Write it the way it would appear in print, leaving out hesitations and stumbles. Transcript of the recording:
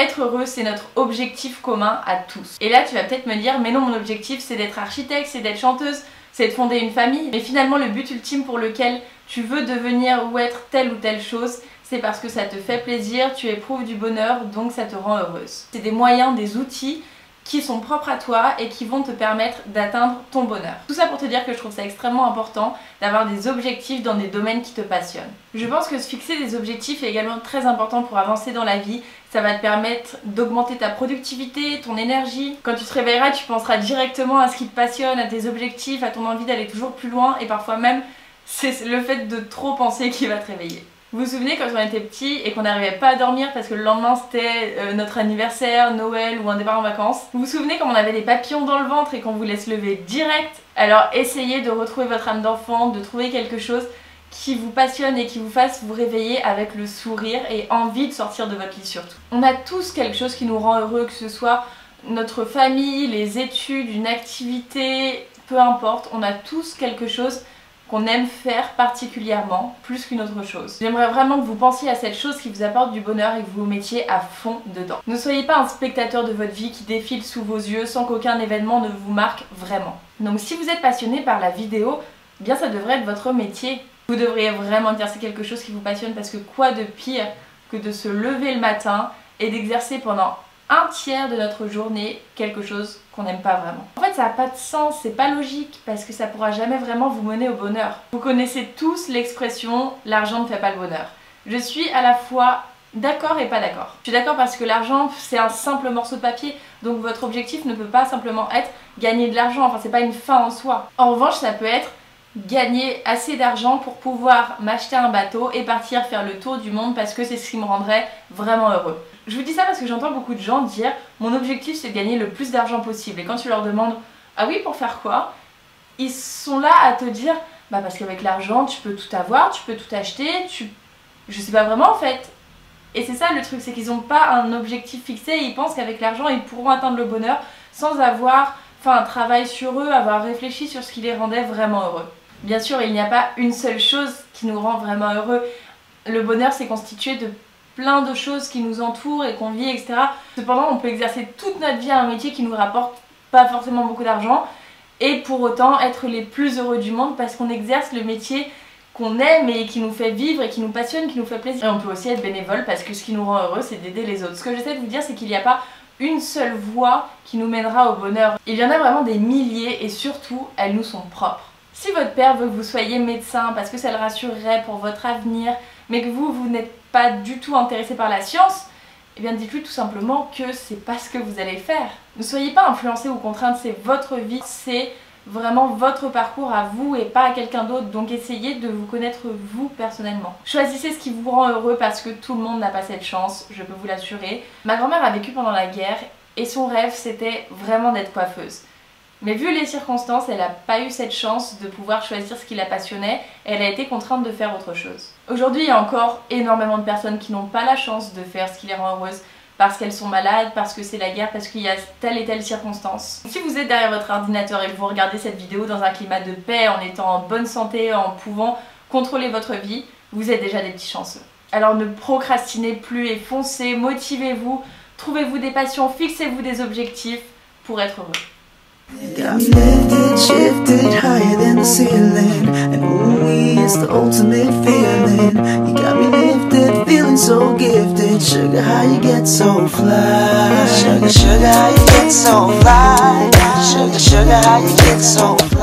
Être heureux, c'est notre objectif commun à tous. Et là, tu vas peut-être me dire, mais non, mon objectif, c'est d'être architecte, c'est d'être chanteuse, c'est de fonder une famille. Mais finalement, le but ultime pour lequel tu veux devenir ou être telle ou telle chose, c'est parce que ça te fait plaisir, tu éprouves du bonheur, donc ça te rend heureuse. C'est des moyens, des outils qui sont propres à toi et qui vont te permettre d'atteindre ton bonheur. Tout ça pour te dire que je trouve ça extrêmement important d'avoir des objectifs dans des domaines qui te passionnent. Je pense que se fixer des objectifs est également très important pour avancer dans la vie. Ça va te permettre d'augmenter ta productivité, ton énergie. Quand tu te réveilleras, tu penseras directement à ce qui te passionne, à tes objectifs, à ton envie d'aller toujours plus loin et parfois même c'est le fait de trop penser qui va te réveiller. Vous vous souvenez quand on était petit et qu'on n'arrivait pas à dormir parce que le lendemain c'était notre anniversaire, Noël ou un départ en vacances? Vous vous souvenez quand on avait des papillons dans le ventre et qu'on voulait se lever direct? Alors essayez de retrouver votre âme d'enfant, de trouver quelque chose qui vous passionne et qui vous fasse vous réveiller avec le sourire et envie de sortir de votre lit surtout. On a tous quelque chose qui nous rend heureux, que ce soit notre famille, les études, une activité, peu importe, on a tous quelque chose qu'on aime faire particulièrement, plus qu'une autre chose. J'aimerais vraiment que vous pensiez à cette chose qui vous apporte du bonheur et que vous vous mettiez à fond dedans. Ne soyez pas un spectateur de votre vie qui défile sous vos yeux sans qu'aucun événement ne vous marque vraiment. Donc si vous êtes passionné par la vidéo, eh bien ça devrait être votre métier. Vous devriez vraiment exercer quelque chose qui vous passionne parce que quoi de pire que de se lever le matin et d'exercer pendant un tiers de notre journée quelque chose qu'on n'aime pas vraiment. En fait ça n'a pas de sens, c'est pas logique parce que ça pourra jamais vraiment vous mener au bonheur. Vous connaissez tous l'expression « l'argent ne fait pas le bonheur ». Je suis à la fois d'accord et pas d'accord. Je suis d'accord parce que l'argent c'est un simple morceau de papier, donc votre objectif ne peut pas simplement être gagner de l'argent, enfin c'est pas une fin en soi. En revanche ça peut être gagner assez d'argent pour pouvoir m'acheter un bateau et partir faire le tour du monde parce que c'est ce qui me rendrait vraiment heureux. Je vous dis ça parce que j'entends beaucoup de gens dire mon objectif c'est de gagner le plus d'argent possible et quand tu leur demandes ah oui pour faire quoi, ils sont là à te dire bah parce qu'avec l'argent tu peux tout avoir, tu peux tout acheter, je sais pas vraiment en fait. Et c'est ça le truc, c'est qu'ils n'ont pas un objectif fixé et ils pensent qu'avec l'argent ils pourront atteindre le bonheur sans avoir fait un travail sur eux, avoir réfléchi sur ce qui les rendait vraiment heureux. Bien sûr il n'y a pas une seule chose qui nous rend vraiment heureux, le bonheur c'est constitué de plein de choses qui nous entourent et qu'on vit, etc. Cependant, on peut exercer toute notre vie à un métier qui nous rapporte pas forcément beaucoup d'argent et pour autant être les plus heureux du monde parce qu'on exerce le métier qu'on aime et qui nous fait vivre et qui nous passionne, qui nous fait plaisir. Et on peut aussi être bénévole parce que ce qui nous rend heureux, c'est d'aider les autres. Ce que j'essaie de vous dire, c'est qu'il n'y a pas une seule voie qui nous mènera au bonheur. Il y en a vraiment des milliers et surtout, elles nous sont propres. Si votre père veut que vous soyez médecin parce que ça le rassurerait pour votre avenir, mais que vous n'êtes pas du tout intéressé par la science, eh bien dites-lui tout simplement que c'est pas ce que vous allez faire. Ne soyez pas influencé ou contrainte, c'est votre vie, c'est vraiment votre parcours à vous et pas à quelqu'un d'autre, donc essayez de vous connaître vous personnellement. Choisissez ce qui vous rend heureux parce que tout le monde n'a pas cette chance, je peux vous l'assurer. Ma grand-mère a vécu pendant la guerre et son rêve c'était vraiment d'être coiffeuse. Mais vu les circonstances, elle n'a pas eu cette chance de pouvoir choisir ce qui la passionnait et elle a été contrainte de faire autre chose. Aujourd'hui, il y a encore énormément de personnes qui n'ont pas la chance de faire ce qui les rend heureuses parce qu'elles sont malades, parce que c'est la guerre, parce qu'il y a telle et telle circonstance. Si vous êtes derrière votre ordinateur et que vous regardez cette vidéo dans un climat de paix, en étant en bonne santé, en pouvant contrôler votre vie, vous êtes déjà des petits chanceux. Alors ne procrastinez plus et foncez, motivez-vous, trouvez-vous des passions, fixez-vous des objectifs pour être heureux. You got me lifted, shifted, higher than the ceiling. And ooh, it's the ultimate feeling. You got me lifted, feeling so gifted. Sugar, how you get so fly? Sugar, sugar, how you get so fly? Sugar, sugar, how you get so fly?